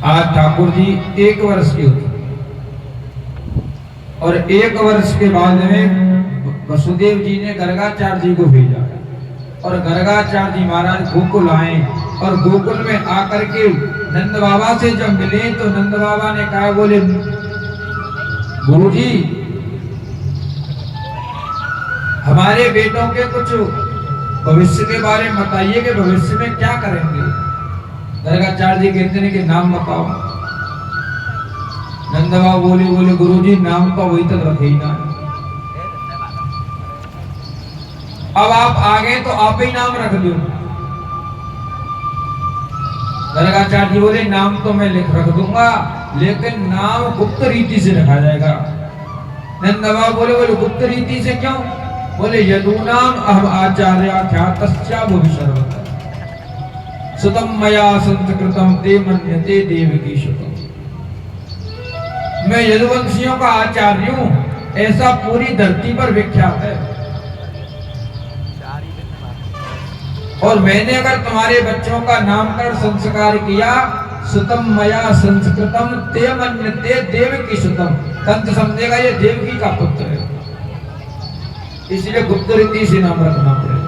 आज ठाकुर जी 1 वर्ष के होते और 1 वर्ष के बाद में वसुदेव जी ने गर्गाचार्य जी को भेजा और गर्गाचार्य जी महाराज गोकुल आए और गोकुल में आकर के नंद बाबा से जब मिले तो नंद बाबा ने कहा, बोले गुरु जी हमारे बेटों के कुछ भविष्य के बारे में बताइए कि भविष्य में क्या करेंगे। गर्गाचार्य जी कहते हैं कि नाम बताओ। नंद बाबा बोले गुरु जी नाम तो वही तक रखे ही ना, अब आप आगे तो आप ही नाम रख दो। गर्गाचार्य जी बोले नाम तो मैं रख दूंगा लेकिन नाम गुप्त रीति से रखा जाएगा। नंद बाबा बोले गुप्त रीति से क्यों? बोले यदूनाम अहम आचार्य ख्यातस्या भविष्यवत् सुतम मया संस्कृतम ते मन्यते देवकी सुतम। मैं यदुवंशियों का आचार्य हूं, ऐसा पूरी धरती पर विख्यात है। और मैंने अगर तुम्हारे बच्चों का नामकरण संस्कार किया, सुतम मया संस्कृतम ते मन्यते देवकी सुतम, तंत्र समझेगा ये देवकी का पुत्र है, इसलिए गुप्त रीति से नाम रखना पड़ेगा।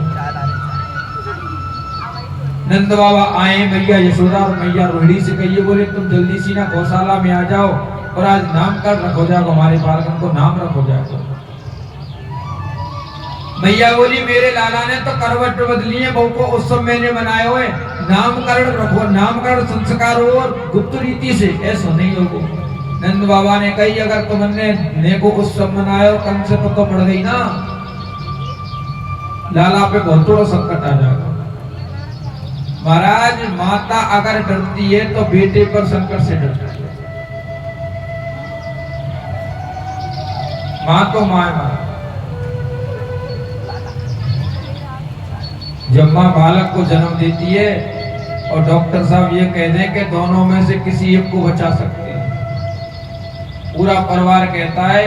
नंद बाबा आए, मैया यशोदा और मैया रोहिणी से कहिए, बोले तुम जल्दी सी ना गौशाला में आ जाओ और आज नामकरण रखो जाओ, हमारे बालकन को नाम रखो जाओ। मैया बोली मेरे लाला ने तो करवट बदली है, बहू को उत्सव मैंने मनाए हुए, नामकरण रखो, नामकरण संस्कार हो और गुप्त रीति से, ऐसा नहीं होगा। नंद बाबा ने कही अगर तुमने नेको उत्सव मनाया कम से तो पड़ गई ना, लाला पे बहुत थोड़ा संकट आ जाएगा। महाराज माता अगर डरती है तो बेटे पर संकट से डरती है। मां तो मां है। जब मां बालक को जन्म देती है और डॉक्टर साहब ये कह दें कि दोनों में से किसी एक को बचा सकते हैं, पूरा परिवार कहता है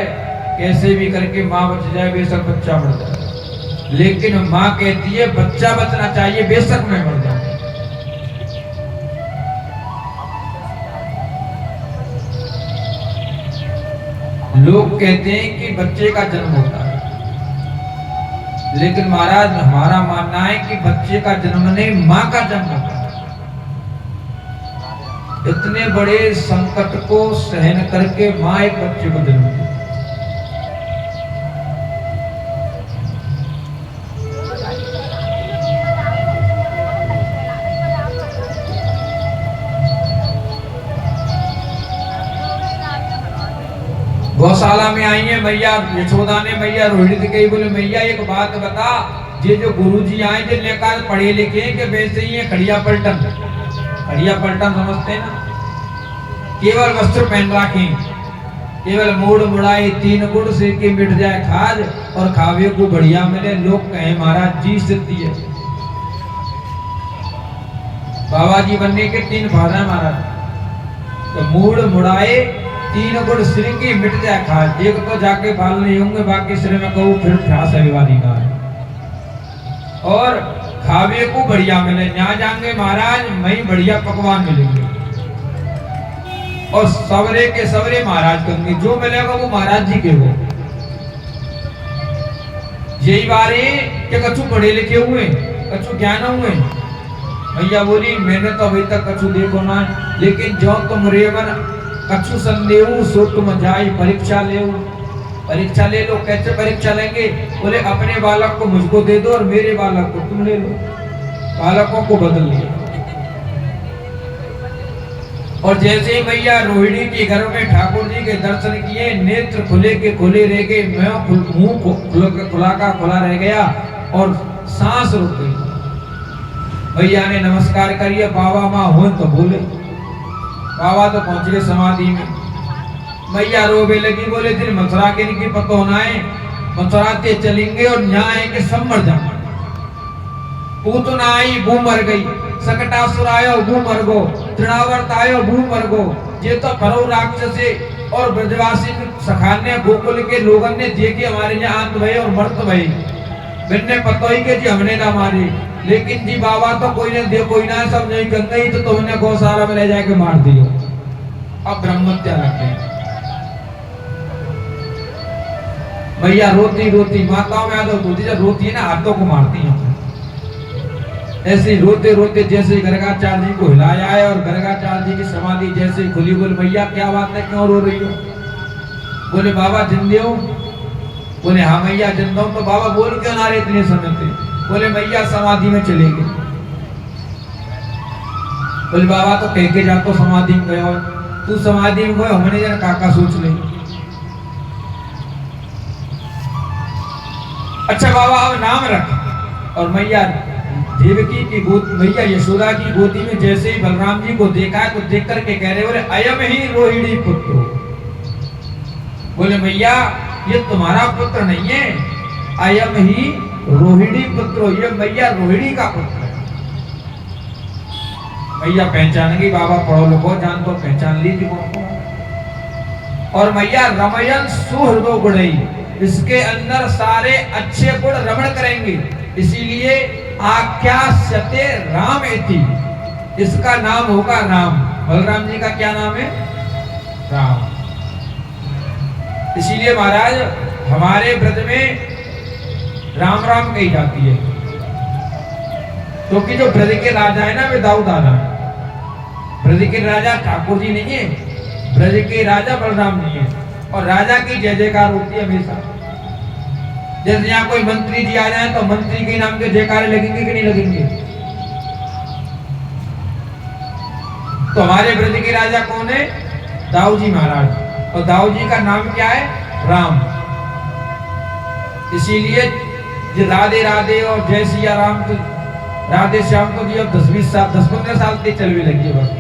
कैसे भी करके मां बच जाए, बेशक बच्चा मर जाए, लेकिन मां कहती है बच्चा बचना चाहिए, बेशक मैं मर जाऊं। लोग कहते हैं कि बच्चे का जन्म होता है, लेकिन महाराज हमारा मानना है कि बच्चे का जन्म नहीं, मां का जन्म होता है। इतने बड़े संकट को सहन करके मां एक बच्चे को जन्म देती है। गौशाला में आई है मैया यशोदा ने मैया रोहिणी से कही, बोले मैया एक बात बता, ये जो गुरुजी आए जिनने कहा पढ़े लिखे कि वैसे ही है खड़िया पलटन, खड़िया पलटन समझते ना, केवल वस्त्र पहन रखे, केवल मोड़ मुड़ाई 3 गुड़ से के मिट जाए खाज और खावे को बढ़िया मिले, लोग कहे महाराज जी स्थिति है। बाबा जी बनने के 3 फायदे महाराज, तो मूड मुड़ाए 3 गुड़ सिर की मिट जाए खाज, एक तो जाके बाल नहीं होंगे, बाकी सिर में कहूँ फिर ठास अभिवादी का है, और खावे को बढ़िया मिले, यहाँ जाएंगे महाराज वहीं बढ़िया पकवान मिलेंगे, और सवरे के सवरे महाराज कहेंगे, जो मिलेगा वो महाराज जी के हो। यही बारे कि कछु पढ़े लिखे हुए, कछु ज्ञान हुए। भैया बोली मैंने तो अभी तक कछु देखो ना, लेकिन जो तुम रेवन कछु संदेह सो तुम जाई परीक्षा ले, परीक्षा ले लो। कैसे परीक्षा लेंगे? बोले अपने बालक को मुझको दे दो और मेरे बालक को तुम ले लो, बालकों को बदल लिया। और जैसे ही भैया रोहिणी के घर में ठाकुर जी के दर्शन किए, नेत्र खुले के खुले रह गए, मुंह खुला का खुला रह गया और सांस रुक गई। भैया ने नमस्कार करिए, बाबा माँ हो तो बोले, बाबा तो पहुंच गए समाधि में। मैया रोवे लगी, बोले दिन मथुरा के इनकी पतो होना है, मथुराते चलेंगे और यहाँ है कि सब मर जाना। पूतना आई बू मर गई, सकटासुर आयो बू मर गो, तृणावर्त आयो बू मर गो। ये तो फरो राक्षस और ब्रजवासी सखाने गोकुल के लोगों ने देखे हमारे यहाँ अंत भय और मर्त भय, बिन्ने पतो ही के जी हमने ना मारे, लेकिन जी बाबा तो कोई ने दे कोई ना, सब नहीं गंगा ही तो तुमने गौशाला में ले जाके मार दियो। अब ब्रह्मत्या लग गई। भैया रोती रोती, माताओं में आदत होती जब रोती है ना हाथों को मारती हैं, ऐसे रोते रोते जैसे गर्गाचार्य जी को हिलाया है और गर्गाचार्य जी की समाधि जैसे खुली। बोले भैया क्या बात है, क्यों रो रही हो? बोले बाबा जिंदे हो? बोले हाँ भैया जिंदा हूं। तो बाबा बोल क्यों ना रहे इतने समय से? बोले भैया समाधि में चले गए। बोले बाबा तो कह के जा तो समाधि में गए, तू समाधि में गए हमने जरा काका सोच ले। अच्छा बाबा अब नाम रख। और मैया देवकी की गोद, मैया यशोदा की गोदी में जैसे ही बलराम जी को देखा तो देख करके कह रहे, बोले अयम ही रोहिणी पुत्र। बोले मैया ये तुम्हारा पुत्र नहीं है, अयम ही रोहिणी पुत्र, ये मैया रोहिणी का पुत्र है। मैया पहचान गई, बाबा पढ़ो लिखो जान तो पहचान ली थी कौन। और मैया रमयन सुहृदो गुणई, इसके अंदर सारे अच्छे गुण रमण करेंगे, इसीलिए आख्यास्यते राम इति, इसका नाम होगा राम। बलराम जी का क्या नाम है? राम। इसीलिए महाराज हमारे व्रत में राम राम कही जाती है, क्योंकि जो ब्रज के राजा है ना वे दाऊद आना है। ब्रज के राजा ठाकुर जी नहीं है, ब्रज के राजा बलराम जी है। और राजा की जय जयकार होती है हमेशा। जैसे यहाँ कोई मंत्री जी आ जाए तो मंत्री के नाम के जयकारे लगेंगे कि नहीं लगेंगे? तो हमारे ब्रज के राजा कौन है? दाऊ जी महाराज। और दाऊ जी का नाम क्या है? राम। इसीलिए राधे राधे और जय सिया राम, तो राधे श्याम तो जी अब 10-15 साल से चलने लगी है बस।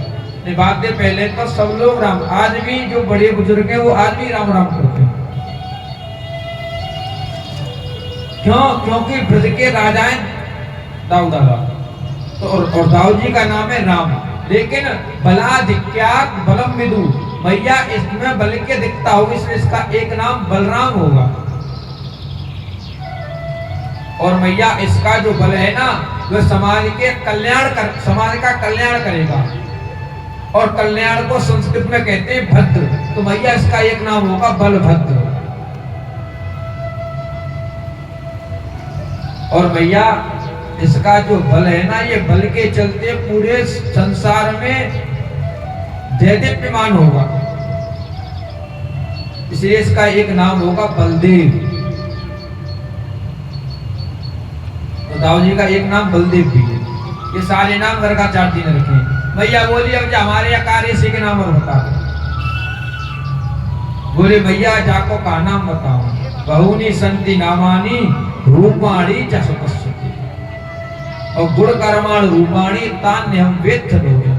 नहीं बात है पहले तो सब लोग राम, आज भी जो बड़े बुजुर्ग हैं वो आज भी राम राम करते हैं। क्यों? क्योंकि ब्रज के राजा हैं दाऊ दादा, तो और दाऊ जी का नाम है राम। लेकिन बलाधिक्यात बलम विदु, भैया इसमें बल के दिखता होगा, इसलिए इसका एक नाम बलराम होगा। और मैया इसका जो बल है ना वह समाज के कल्याण कर, समाज का कल्याण करेगा। और कल्याण को संस्कृत में कहते हैं भद्र, तो मैया इसका एक नाम होगा बलभद्र। और भैया इसका जो बल है ना, ये बल के चलते पूरे संसार में दैदीप्यमान होगा, इसलिए इसका एक नाम होगा बलदेव। तो दाऊ जी का एक नाम बलदेव भी है। ये सारे नाम गर्गाचार्य जी ने रखे हैं। भैया बोलिए अब हमारे यहाँ कार्य के नाम और बता दो। बोले भैया जाको का नाम बताओ। बहुनी संति नामानी रूपाणी च सुपश्यति, और गुण कर्माण रूपाणी तान्य हम वेत्थ लोगे।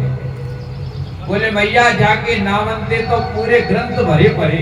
बोले भैया जाके नाम अंते तो पूरे ग्रंथ भरे पड़े,